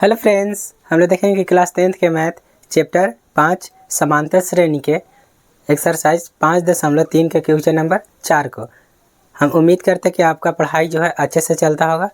Hello friends, हम लोग देखेंगे कि क्लास 10th के मैथ चैप्टर 5 समांतर श्रेणी के एक्सरसाइज 5.3 के क्वेश्चन नंबर 4 को हम उम्मीद करते हैं कि आपका पढ़ाई जो है अच्छे से चलता होगा।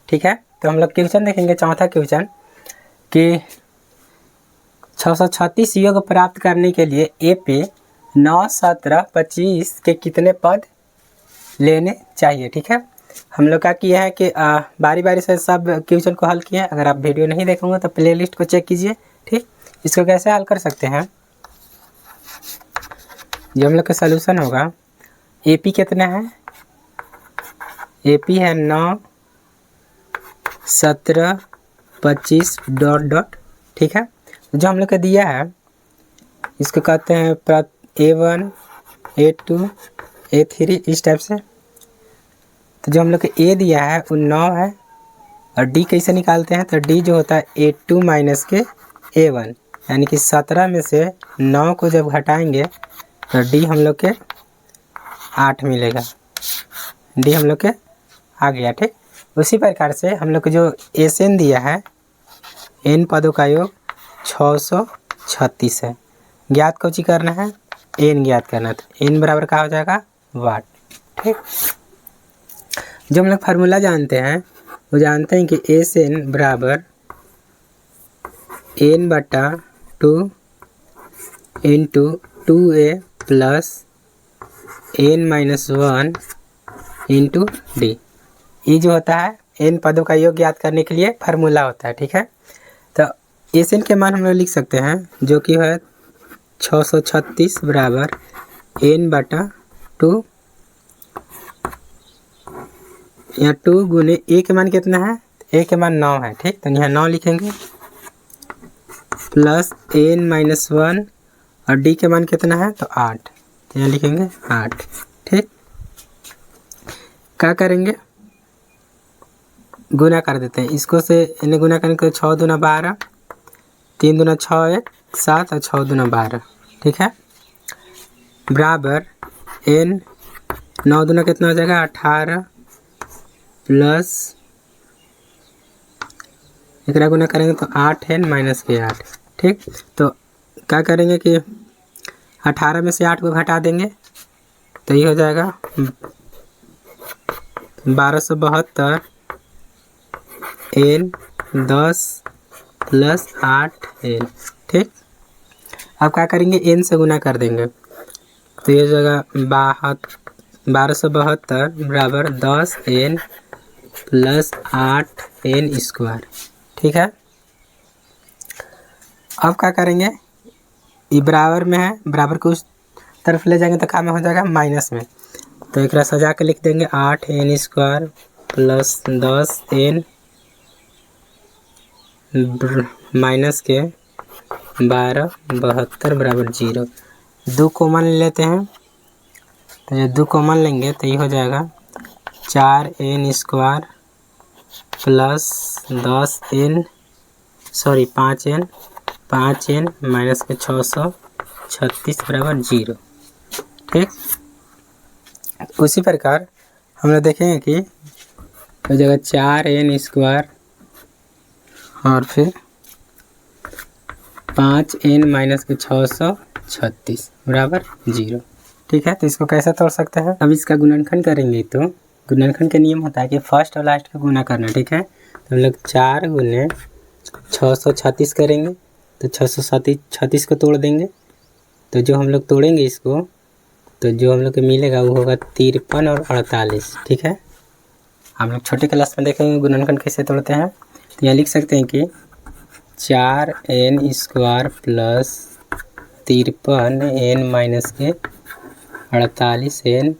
ठीक है, तो हम लोग क्वेश्चन देखेंगे। चौथा क्वेश्चन कि 636 योग प्राप्त करने के लिए ए पे 9, 17, 25 के कितने पद लेने चाहिए। ठीक है, हम लोग क्या किया है कि बारी बारी से सब क्वेश्चन को हल किए हैं। अगर आप वीडियो नहीं देखेंगे तो प्लेलिस्ट को चेक कीजिए। ठीक, इसको कैसे हल कर सकते हैं, जो हम लोग का सलूशन होगा। एपी कितना है, एपी है 9, 17, 25 डॉट डॉट। ठीक है, जो हम लोग का दिया है इसको कहते हैं A1, A2, A3 इस टाइप से। तो जो हम लोग को ए दिया है वो 9 है, और डी कैसे निकालते हैं, तो डी जो होता है A2 माइनस के A1, यानी कि 17 में से 9 को जब घटाएंगे तो डी हम लोग के 8 मिलेगा। डी हम लोग के आ गया। ठीक, उसी प्रकार से हम लोग को जो एन दिया है, एन पदों का योग 636 है। ज्ञात कौची करना है, एन ज्ञात करना है। तो एन बराबर क्या हो जाएगा, वाट। ठीक, जो हम लोग फार्मूला जानते हैं वो जानते हैं कि एस एन बराबर एन बटा 2 into 2a plus n minus 1 into D. ये जो होता है एन पदों का योग ज्ञात करने के लिए फार्मूला होता है। ठीक है, तो एस एन के मान हम लोग लिख सकते हैं, जो कि है 636 बराबर एन बटा 2, यहाँ 2 गुने ए के मान कितना है, ए के मान 9 है। ठीक, तो यहाँ 9 लिखेंगे प्लस एन माइनस 1, और डी के मान कितना है, तो 8, तो यहाँ लिखेंगे 8। ठीक, क्या करेंगे, गुना कर देते हैं इसको से। इन्हें गुना करेंगे तो 6 दूना 12, 3 दूना 6, 1 7, और 6 दूना 12। ठीक है, बराबर एन 9 दूना कितना हो जाएगा, 18 प्लस एक गुना करेंगे तो 8 एन माइनस के 8। ठीक, तो क्या करेंगे कि 18 में से 8 को घटा देंगे तो ये हो जाएगा 1272 एन 10 प्लस 8 एन। ठीक, अब क्या करेंगे, एन से गुना कर देंगे तो ये हो जाएगा 1272 बराबर 10 एन प्लस 8 एन स्क्वायर। ठीक है, अब क्या करेंगे, ये बराबर में है, बराबर को उस तरफ ले जाएंगे तो क्या में हो जाएगा, माइनस में। तो एक सजा के लिख देंगे 8 n square plus 10 n minus के 12 72 बराबर 0। 2 कॉमन ले लेते हैं, तो जब 2 कॉमन लेंगे तो ये हो जाएगा 4 n square plus 5 n minus के 636 बराबर 0। ठीक, उसी प्रकार हम लोग देखेंगे कि हो जाएगा 4 एन स्क्वायर और फिर 5 एन माइनस के 636 बराबर 0। ठीक है, तो इसको कैसे तोड़ सकते हैं, अब इसका गुणनखंड करेंगे तो गुणनखंड का नियम होता है कि फर्स्ट और लास्ट का गुना करना। ठीक है, तो हम लोग 4 गुने 636 करेंगे तो 636 को तोड़ देंगे, तो जो हम लोग तोड़ेंगे इसको तो जो हम लोग को मिलेगा वो होगा 53 और 48। ठीक है, हम लोग छोटे क्लास में देखेंगे गुणनखंड कैसे तोड़ते हैं। तो यहाँ लिख सकते हैं कि 4 n square plus 53 n minus के 48 एन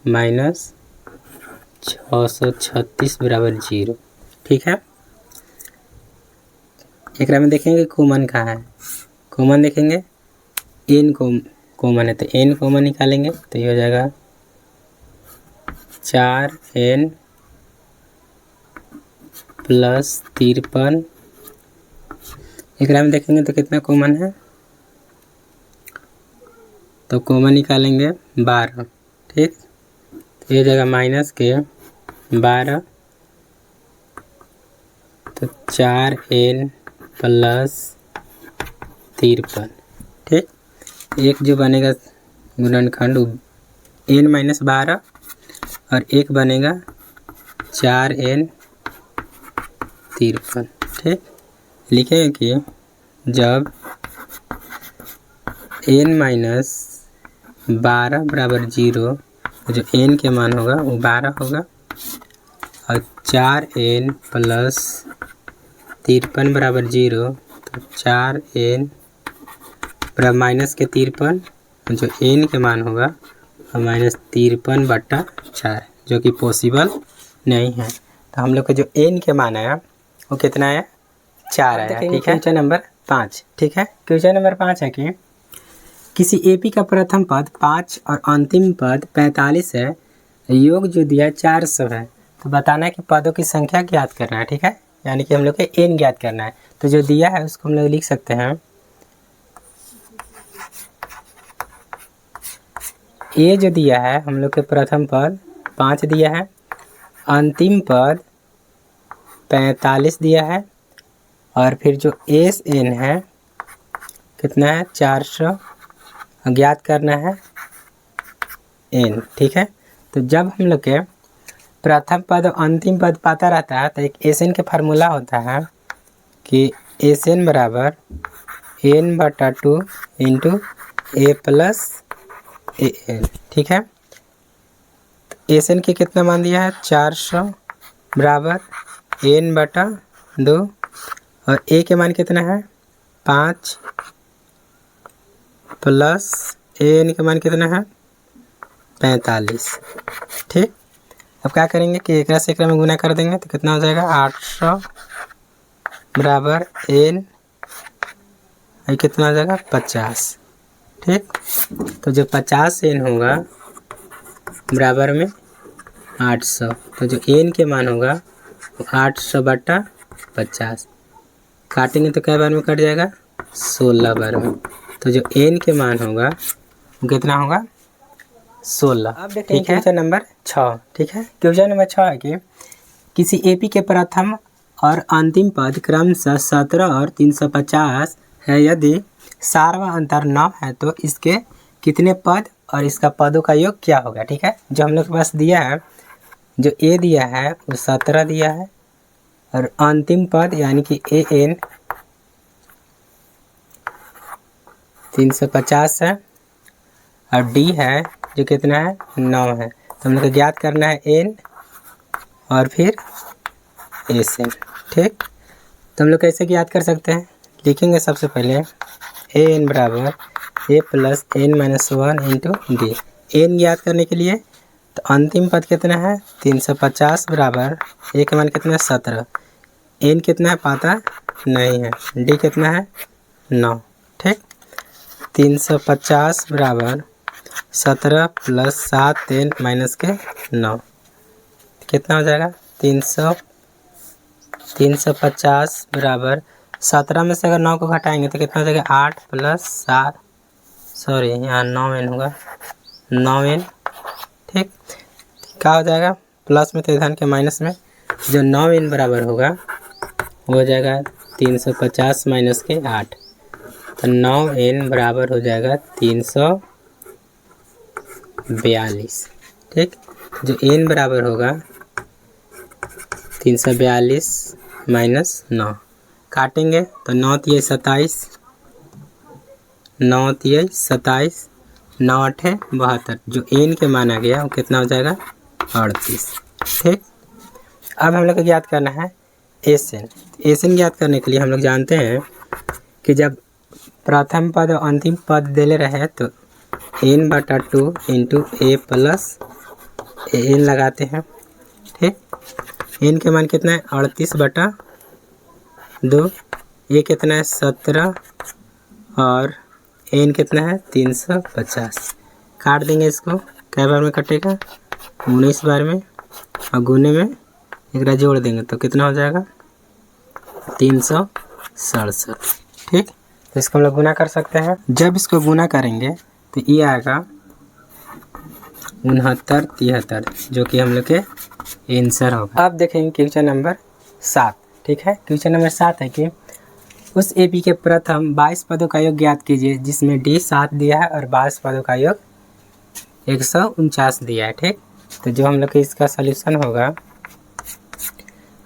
माइनस 636 बराबर 0। ठीक है, एक में देखेंगे कॉमन का है, कॉमन देखेंगे एन कॉमन है तो एन कॉमन निकालेंगे तो ये हो जाएगा 4 एन प्लस 53। एक में देखेंगे तो कितना कॉमन है, तो कॉमन निकालेंगे 12। ठीक, तो ये हो जाएगा माइनस के 12 तो 4n प्लस 53। ठीक, एक जो बनेगा गुणनखंड n माइनस 12 और एक बनेगा 4n 53। ठीक, लिखेंगे कि जब n माइनस 12 बराबर 0, जो n के मान होगा वो 12 होगा, और 4n प्लस 53 बराबर 0, तो 4n बराबर माइनस के 53, जो n के मान होगा और माइनस 53/4, जो कि पॉसिबल नहीं है। तो हम लोग का जो n के मान आया वो कितना आया, 4 आया। ठीक है, क्वेश्चन नंबर 5। ठीक है, क्वेश्चन नंबर 5 है कि किसी एपी का प्रथम पद 5 और अंतिम पद 45 है, योग जो दिया 400 है, तो बताना है कि पदों की संख्या ज्ञात करना है। ठीक है, यानी कि हम लोग को n ज्ञात करना है। तो जो दिया है उसको हम लोग लिख सकते हैं, ए जो दिया है हम लोग के प्रथम पद 5 दिया है, अंतिम पद 45 दिया है, और फिर जो एस एन है कितना है, 400 ज्ञात करना है n। ठीक है, तो जब हम लोग के प्रथम पद और अंतिम पद पता रहता है तो एक एस एन का फार्मूला होता है कि एस एन बराबर n/2 into A plus A N. ठीक है, एस एन के कितना मान दिया है, 400 बराबर n/2, और ए के मान कितना है, 5 प्लस ए एन के मान कितना है, 45। ठीक, अब क्या करेंगे कि एक से एक में गुना कर देंगे तो कितना हो जाएगा, 800 बराबर n, और कितना हो जाएगा, 50। ठीक, तो जो 50 n होगा बराबर में 800, तो जो n के मान होगा वो 800/50, काटेंगे तो क्या बार में कट जाएगा, 16 बार में। तो जो n के मान होगा वो कितना होगा, 16। अब देखते हैं क्वेश्चन नंबर 6। ठीक है, क्वेश्चन नंबर 6 है कि किसी एपी के प्रथम और अंतिम पद क्रमशः 17 और 350 है, यदि सारवा अंतर 9 है तो इसके कितने पद और इसका पदों का योग क्या होगा। ठीक है, जो हम लोग के पास दिया है, जो ए दिया है वो 17 दिया है, और अंतिम पद यानी कि ए एन 350 है, और डी है जो कितना है, 9 है। तो हम लोग को ज्ञात करना है एन और फिर एस एन। ठीक, तो हम लोग कैसे ज्ञात कर सकते हैं, लिखेंगे सबसे पहले ए एन बराबर a plus n minus 1 into d. N ज्ञात करने के लिए तो अंतिम पद कितना है, 350 बराबर ए के मान कितना है, 17, एन कितना है पता नहीं है, डी कितना है, 9। ठीक, 350 बराबर 17 प्लस 7 10 माइनस के 9, कितना हो जाएगा, 350 बराबर 17 में से अगर 9 को घटाएंगे तो कितना हो जाएगा, 8 प्लस 7, सॉरी यहाँ 9n होगा, 9n। ठीक, क्या हो जाएगा, प्लस में तो इधर के माइनस में, जो 9n बराबर होगा वो हो जाएगा 350 माइनस के 8, तो 9n बराबर हो जाएगा 342। ठीक, जो n बराबर होगा 342 माइनस 9, काटेंगे तो 9 तिये 27, 9 तिये 27, 9 8 72, जो n के मान आ गया वो कितना हो जाएगा, 38। ठीक, अब हम लोग को ज्ञात करना है एस एन। एस एन ज्ञात करने के लिए हम लोग जानते हैं कि जब प्रथम पद और अंतिम पद देले रहे तो n/2 into A plus A N लगाते हैं। ठीक, n के मान कितना है, 38/2, ए कितना है 17, और n कितना है 350। काट देंगे इसको, कै बार में कटेगा, 19 बार में, और गुने में एक जोड़ देंगे तो कितना हो जाएगा, 367। ठीक, तो इसको हम लोग गुना कर सकते हैं। जब इसको गुना करेंगे तो ये आएगा 69 73, जो कि हम लोग के आंसर होगा। अब देखेंगे क्वेश्चन नंबर 7। ठीक है। क्वेश्चन नंबर 7 है कि उस AP के प्रथम 22 पदों का योग ज्ञात कीजिए जिसमें D 7 दिया है और 22 पदों का योग 149 दिया है। ठीक, तो जो हम लोग के इसका सॉल्यूशन होगा,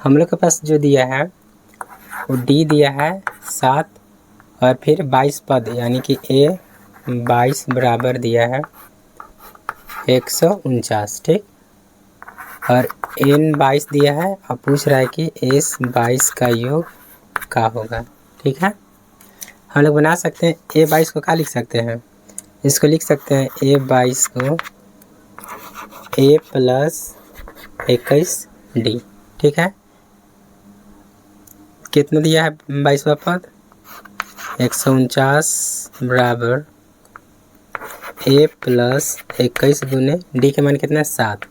हम लोग के पास जो दिया है वो D दिया है 7 और फिर 22 पद यानी कि A 22 बराबर दिया है 149। ठीक, और N 22 दिया है और पूछ रहा है कि S 22 का योग क्या होगा। ठीक है, हम लोग बना सकते हैं A 22 को क्या लिख सकते हैं, इसको लिख सकते हैं A 22 को A प्लस 21D। ठीक है, कितना दिया है 22वां पद 149 बराबर A प्लस 21 गुने D के मान कितना है 7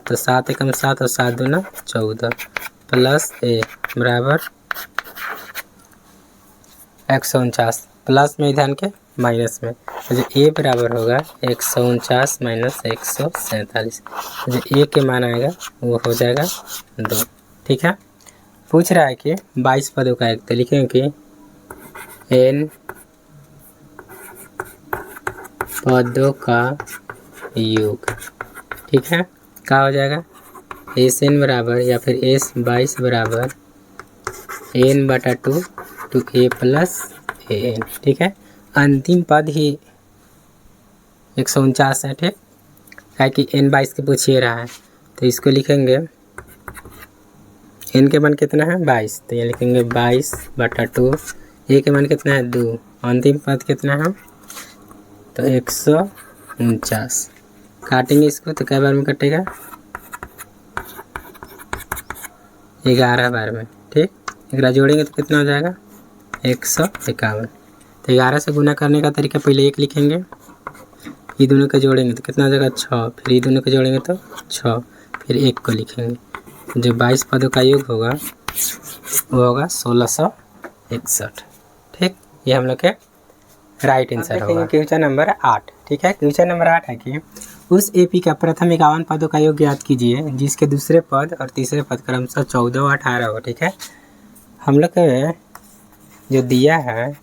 तो 7 एकम 7 और 7 दूना 14 प्लस A बराबर 149 प्लस में ध्यान के माइनस में, तो जो A बराबर होगा 149 माइनस 147, जो A के मान आएगा वो हो जाएगा 2। ठीक है, पूछ रहा है कि 22 पदों का एक, तो लिखेंगे कि N पदों का योग। ठीक है, क्या हो जाएगा SN बराबर या फिर S 22 बराबर N बटा 2 टू A प्लस AN। ठीक है, अंतिम पद ही 149 है। ठीक, है कि N 22 के पूछिए रहा है, तो इसको लिखेंगे N के मान कितना है 22, तो ये लिखेंगे 22 बटा 2, A के मान कितना है 2, अंतिम पद कितना है तो 149। काटेंगे इसको तो कई बार में कटेगा 11 बार में। ठीक, 11 जोड़ेंगे तो कितना हो जाएगा 151। तो 11 से गुना करने का तरीका पहले 1 लिखेंगे, ये दोनों को जोड़ेंगे तो कितना हो जाएगा 6, फिर ये दोनों को जोड़ेंगे तो 6, फिर 1 को लिखेंगे, जो 22 पदों का योग होगा वो होगा 1661। ठीक, ये हम लोग के राइट आंसर होगा। Question number 8। ठीक है, क्वेश्चन नंबर 8 है कि उस AP का प्रथम 51 पदों का योग ज्ञात कीजिए जिसके दूसरे पद और तीसरे पद क्रमशः 14 और 18 हो। ठीक है, हम लोग के जो दिया है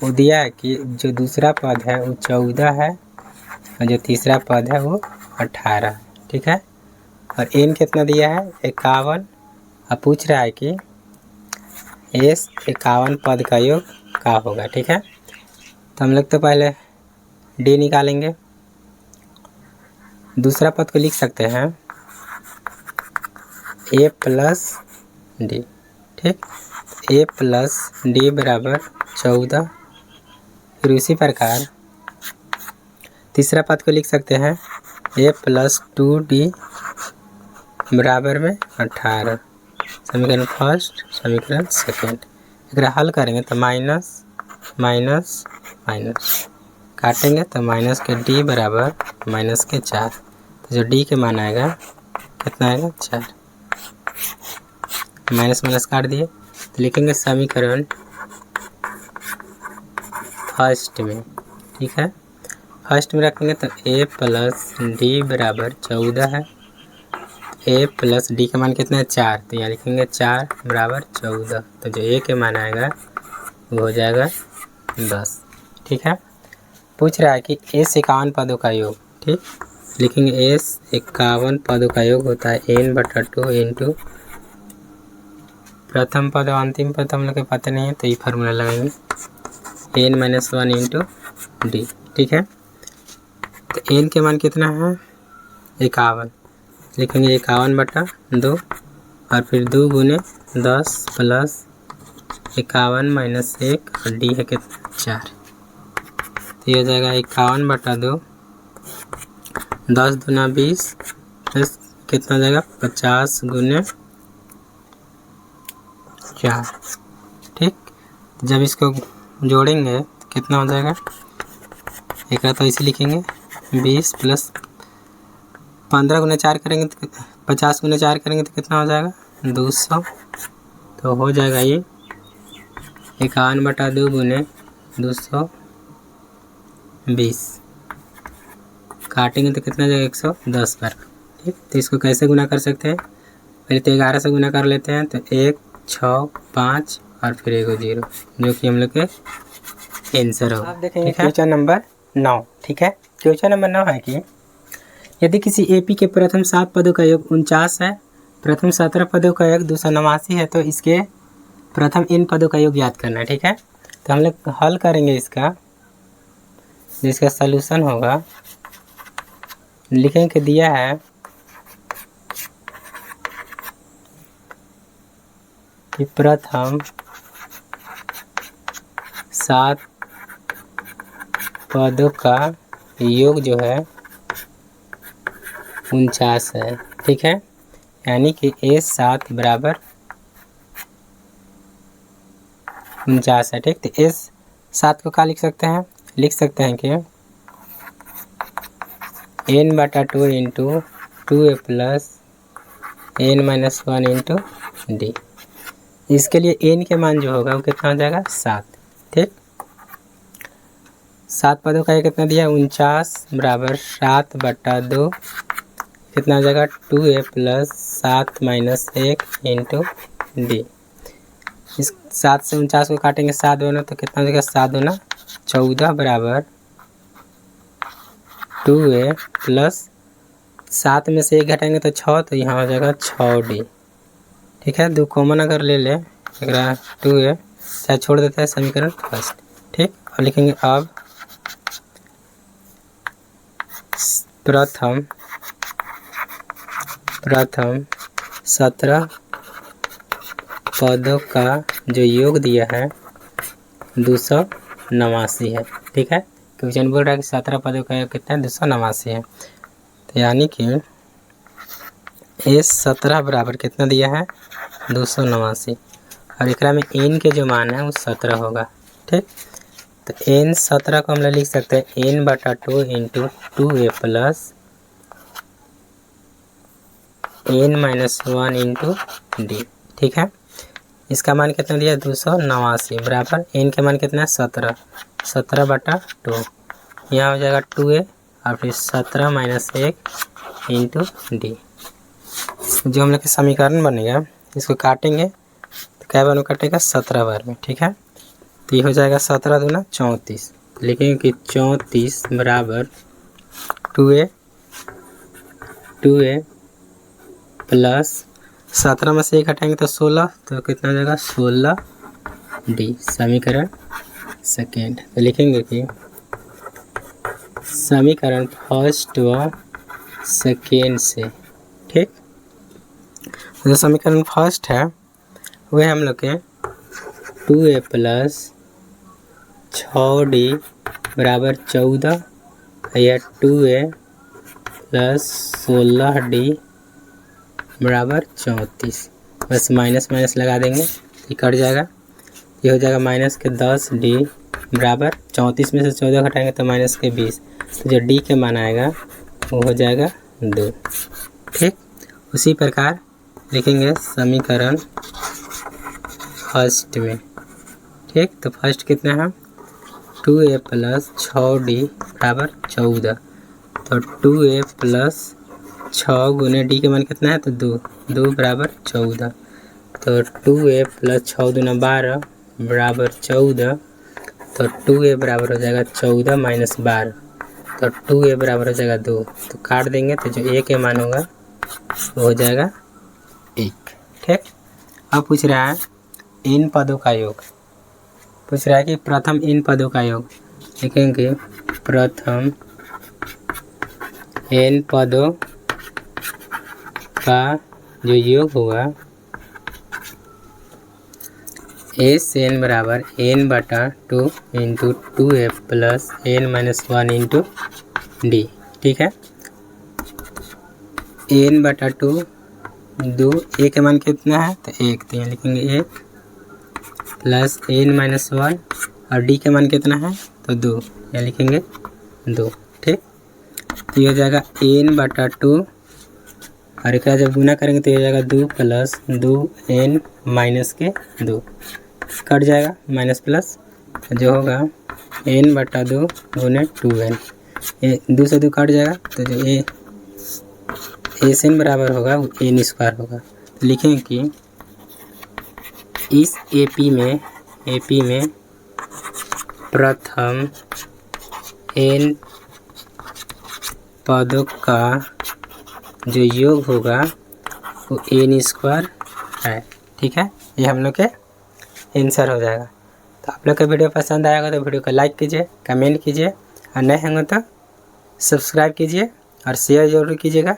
वो दिया है कि जो दूसरा पद है वो 14 है और जो तीसरा पद है वो 18। ठीक है, और N कितना दिया है 51, अब पूछ रहा है कि S 51 पद का योग क्या होगा। ठीक है, तो हम लोग तो पहले D निकालेंगे, दूसरा पद को लिख सकते हैं A प्लस D। ठीक, A प्लस D बराबर 14, फिर उसी प्रकार तीसरा पद को लिख सकते हैं A प्लस 2D बराबर में 18। समीकरण फर्स्ट, समीकरण सेकेंड, एक हल करेंगे तो माइनस माइनस माइनस, काटेंगे तो माइनस के D बराबर माइनस के 4, तो जो D के मान आएगा कितना आएगा 4, माइनस माइनस काट दिए तो लिखेंगे समीकरण फर्स्ट में। ठीक है, फर्स्ट में रखेंगे तो A प्लस D बराबर 14 है, A प्लस D के मान कितना है 4, तो यहाँ लिखेंगे 4 बराबर 14, तो जो A के मान आएगा वो हो जाएगा 10। ठीक है, पूछ रहा है कि S 51 पदों का योग। ठीक, लिखेंगे S 51 पदों का योग होता है N बटा 2 इंटू प्रथम पद और अंतिम पद हम लोग को पता नहीं है तो ये फार्मूला लगाएंगे N माइनस 1 इंटू D। ठीक है, तो N के मान कितना है 51, लिखेंगे 51 बटा 2 और फिर 2 गुने 10 प्लस 51 माइनस 1 और D है कितना 4, तो ये हो जाएगा 51 बटा 2, 10 दूना 20 प्लस कितना हो जाएगा 50 गुने 4। ठीक, जब इसको जोड़ेंगे तो कितना हो जाएगा, एक तो इसे लिखेंगे 20 प्लस 15 गुना 4 करेंगे तो 50 गुना 4 करेंगे तो कितना हो जाएगा 200, तो हो जाएगा ये 51 बटा 2 गुने 220, काटेंगे तो कितना हो जाएगा 110 बार। ठीक, तो इसको कैसे गुना कर सकते हैं, पहले तो 11 से गुना कर लेते हैं, तो 1 6 5 और फिर एगो 0, जो कि हम लोग के आंसर होगा। आप देखेंगे क्वेश्चन नंबर 9। ठीक है, क्वेश्चन नंबर 9 है कि यदि किसी एपी के प्रथम 7 पदों का योग 49 है, प्रथम 17 पदों का योग 289 है, तो इसके प्रथम इन पदों का योग ज्ञात करना है। ठीक है, तो हम लोग हल करेंगे इसका, जिसका सलूशन होगा, लिखेंगे कि दिया है कि प्रथम 7 पदों का योग जो है 49 है। ठीक है, यानी कि A7 बराबर 49 है। ठीक, तो S7 को क्या लिख सकते हैं? लिख सकते हैं कि n/2 into 2a plus n-1 into D. इसके लिए n के मान जो होगा वो कितना हो जाएगा? 7। ठीक, 7 पदों का ये कितना दिया? 49 बराबर 7/2 कितना हो जाएगा? 2a plus 7 minus 1 into D. इस 7 से 49 को काटेंगे 7 दोनों, तो कितना हो जाएगा? 7 दूना 14 बराबर 2a प्लस 7 में से 1 घटाएंगे तो 6, तो यहाँ हो जाएगा 6d। ठीक है, 2 कॉमन अगर ले ले 2a चाहे छोड़ देते हैं समीकरण फर्स्ट। ठीक, और लिखेंगे अब प्रथम 17 पदों का जो योग दिया है 289 है। ठीक है, क्वेश्चन बोल रहा है कि 17 पदों का योग कितना है? 289 है। तो यानी कि A17 बराबर कितना दिया है? 289, और एकरा में n के जो मान है वो 17 होगा। ठीक, तो n17 को हम लोग लिख सकते हैं n/2 into 2a plus n-1 into D. ठीक है, इसका मान कितना दिया? 289 बराबर n के मान कितना है? 17, 17/2, यहाँ हो जाएगा 2a और फिर 17 माइनस 1 इंटू डी। जो हम लोग के समीकरण बनेगा इसको काटेंगे तो क्या बार में कटेगा? 17 बार में। ठीक है, तो ये हो जाएगा 17 दूना 34, लिखेंगे कि 34 बराबर 2a प्लस 17 में से 1 हटाएंगे तो 16, तो कितना हो जाएगा? 16d। समीकरण सेकेंड, तो लिखेंगे कि समीकरण फर्स्ट व सेकेंड से। ठीक, जो समीकरण फर्स्ट है वह हम लोग के 2a प्लस 6d बराबर 14, या 2a प्लस 16d बराबर 34। बस माइनस माइनस लगा देंगे, ये कट जाएगा, ये हो जाएगा माइनस के 10d बराबर 34 में से 14 घटाएंगे तो माइनस के 20, तो जो d के मान आएगा वो हो जाएगा 2। ठीक, उसी प्रकार लिखेंगे समीकरण फर्स्ट में। ठीक, तो फर्स्ट कितना है? 2a प्लस 6d बराबर 14, तो 2a प्लस 6 गुने डी के मान कितना है? तो 2 बराबर 14, तो 2a प्लस 6 दूना 12 बराबर 14, तो 2a बराबर हो जाएगा 14 माइनस 12, तो 2a बराबर हो जाएगा 2, तो काट देंगे तो जो a के मान होगा वो हो जाएगा 1। ठीक, अब पूछ रहा है इन पदों का योग, पूछ रहा है कि प्रथम इन पदों का योग। लिखेंगे प्रथम n पदों का जो योग होगा Sn बराबर n/2 into 2a plus n-1 into D. ठीक है, n/2 2, a के मान कितना है? तो 1, तो यहाँ लिखेंगे 1 प्लस n-1, और d के मान कितना है? तो 2, यहाँ लिखेंगे 2। ठीक, तो ये हो जाएगा n/2, और एक जब गुना करेंगे तो ये हो जाएगा 2 प्लस 2n माइनस के 2, कट जाएगा माइनस प्लस, जो होगा n/2 गुने 2n, 2 से 2 कट जाएगा, तो जो Sn बराबर होगा वो n² होगा। तो लिखेंगे कि इस एपी में प्रथम n पदों का जो योग होगा वो n² है। ठीक है, ये हम लोग के आंसर हो जाएगा। तो आप लोग का वीडियो पसंद आएगा तो वीडियो को लाइक कीजिए, कमेंट कीजिए और नए होंगे तो सब्सक्राइब कीजिए और शेयर जरूर कीजिएगा।